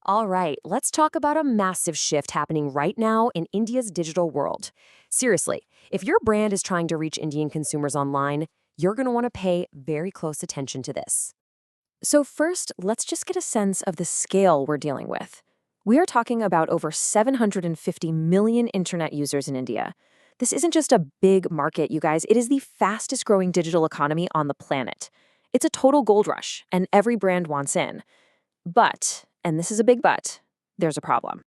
All right, let's talk about a massive shift happening right now in India's digital world. Seriously, if your brand is trying to reach Indian consumers online, you're going to want to pay very close attention to this. So, first, let's just get a sense of the scale we're dealing with. We are talking about over 750 million internet users in India. This isn't just a big market, you guys, it is the fastest growing digital economy on the planet. It's a total gold rush, and every brand wants in. But, and this is a big but, there's a problem.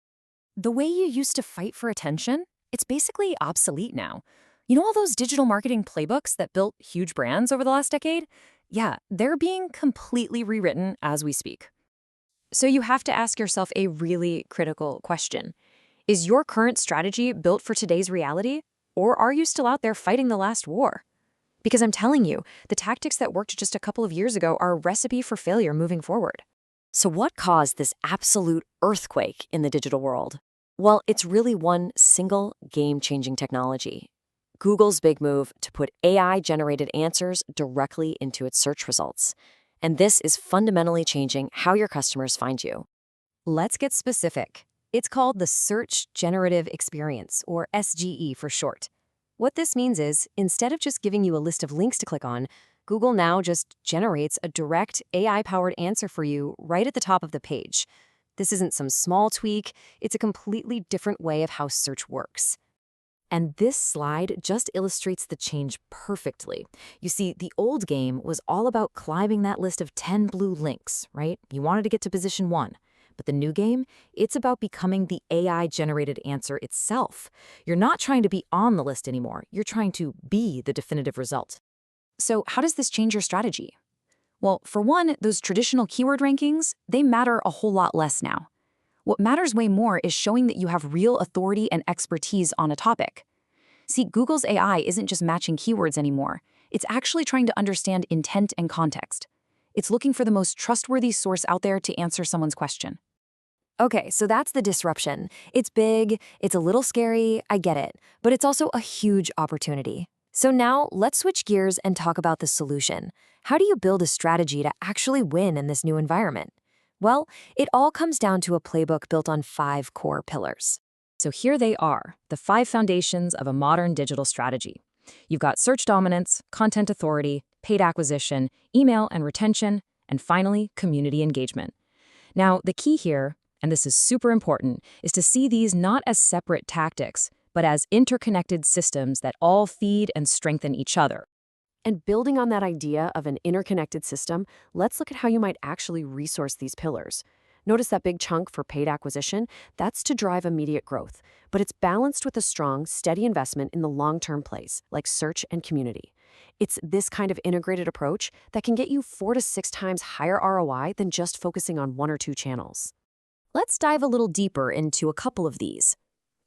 The way you used to fight for attention, it's basically obsolete now. You know all those digital marketing playbooks that built huge brands over the last decade? Yeah, they're being completely rewritten as we speak. So you have to ask yourself a really critical question. Is your current strategy built for today's reality, or are you still out there fighting the last war? Because I'm telling you, the tactics that worked just a couple of years ago are a recipe for failure moving forward. So what caused this absolute earthquake in the digital world? Well, it's really one single game-changing technology. Google's big move to put AI-generated answers directly into its search results. And this is fundamentally changing how your customers find you. Let's get specific. It's called the Search Generative Experience, or SGE for short. What this means is, instead of just giving you a list of links to click on, Google now just generates a direct AI-powered answer for you right at the top of the page. This isn't some small tweak, it's a completely different way of how search works. And this slide just illustrates the change perfectly. You see, the old game was all about climbing that list of 10 blue links, right? You wanted to get to position 1. But the new game, it's about becoming the AI-generated answer itself. You're not trying to be on the list anymore, you're trying to be the definitive result. So how does this change your strategy? Well, for one, those traditional keyword rankings, they matter a whole lot less now. What matters way more is showing that you have real authority and expertise on a topic. See, Google's AI isn't just matching keywords anymore. It's actually trying to understand intent and context. It's looking for the most trustworthy source out there to answer someone's question. Okay, so that's the disruption. It's big, it's a little scary, I get it, but it's also a huge opportunity. So now let's switch gears and talk about the solution. How do you build a strategy to actually win in this new environment? Well, it all comes down to a playbook built on 5 core pillars. So here they are, the 5 foundations of a modern digital strategy. You've got search dominance, content authority, paid acquisition, email and retention, and finally, community engagement. Now, the key here, and this is super important, is to see these not as separate tactics, but as interconnected systems that all feed and strengthen each other. And building on that idea of an interconnected system, let's look at how you might actually resource these pillars. Notice that big chunk for paid acquisition? That's to drive immediate growth, but it's balanced with a strong, steady investment in the long-term plays, like search and community. It's this kind of integrated approach that can get you 4 to 6 times higher ROI than just focusing on 1 or 2 channels. Let's dive a little deeper into a couple of these.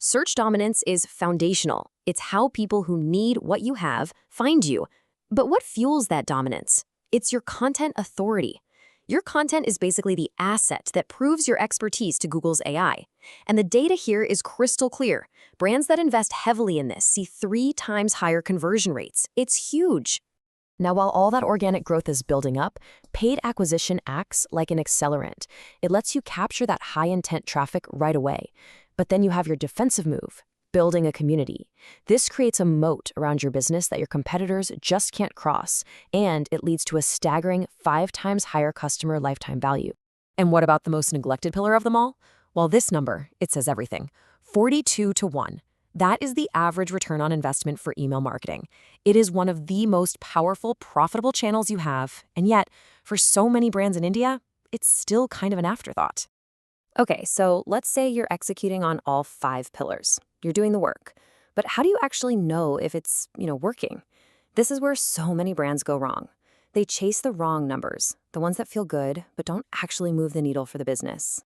Search dominance is foundational. It's how people who need what you have find you. But what fuels that dominance? It's your content authority. Your content is basically the asset that proves your expertise to Google's AI. And the data here is crystal clear. Brands that invest heavily in this see 3 times higher conversion rates. It's huge. Now, while all that organic growth is building up, paid acquisition acts like an accelerant. It lets you capture that high-intent traffic right away. But then you have your defensive move, building a community. This creates a moat around your business that your competitors just can't cross, and it leads to a staggering 5 times higher customer lifetime value. And what about the most neglected pillar of them all? Well, this number, it says everything. 42 to 1. That is the average return on investment for email marketing. It is one of the most powerful, profitable channels you have, and yet, for so many brands in India, it's still kind of an afterthought. Okay, so let's say you're executing on all 5 pillars. You're doing the work. But how do you actually know if it's, working? This is where so many brands go wrong. They chase the wrong numbers, the ones that feel good, but don't actually move the needle for the business.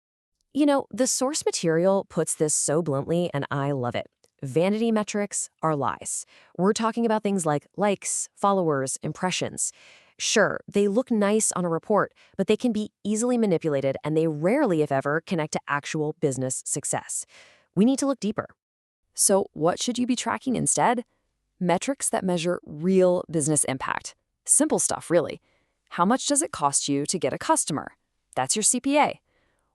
The source material puts this so bluntly, and I love it. Vanity metrics are lies. We're talking about things like likes, followers, impressions. Sure, they look nice on a report, but they can be easily manipulated and they rarely, if ever, connect to actual business success. We need to look deeper. So what should you be tracking instead? Metrics that measure real business impact. Simple stuff, really. How much does it cost you to get a customer? That's your CPA.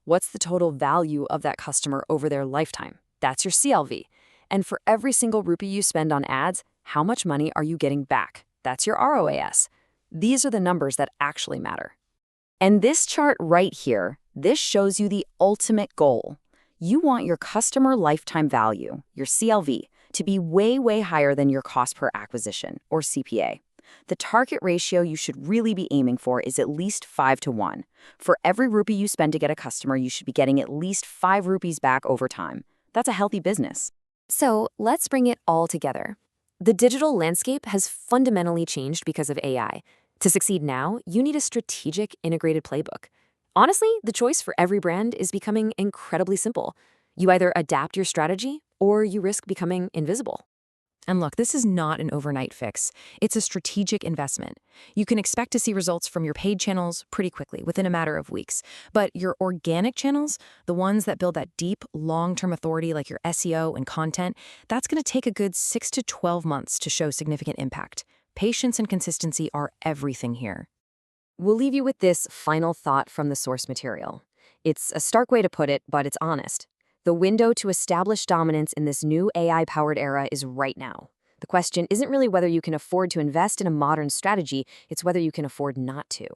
What's the total value of that customer over their lifetime? That's your CLV. And for every single rupee you spend on ads, how much money are you getting back? That's your ROAS. These are the numbers that actually matter. And this chart right here, this shows you the ultimate goal. You want your customer lifetime value, your CLV, to be way, way higher than your cost per acquisition, or CPA. The target ratio you should really be aiming for is at least 5-to-1. For every rupee you spend to get a customer, you should be getting at least 5 rupees back over time. That's a healthy business. So let's bring it all together. The digital landscape has fundamentally changed because of AI. To succeed now, you need a strategic, integrated playbook. Honestly, the choice for every brand is becoming incredibly simple. You either adapt your strategy or you risk becoming invisible. And look, this is not an overnight fix. It's a strategic investment. You can expect to see results from your paid channels pretty quickly, within a matter of weeks. But your organic channels, the ones that build that deep, long-term authority like your SEO and content, that's going to take a good 6 to 12 months to show significant impact. Patience and consistency are everything here. We'll leave you with this final thought from the source material. It's a stark way to put it, but it's honest. The window to establish dominance in this new AI-powered era is right now. The question isn't really whether you can afford to invest in a modern strategy, it's whether you can afford not to.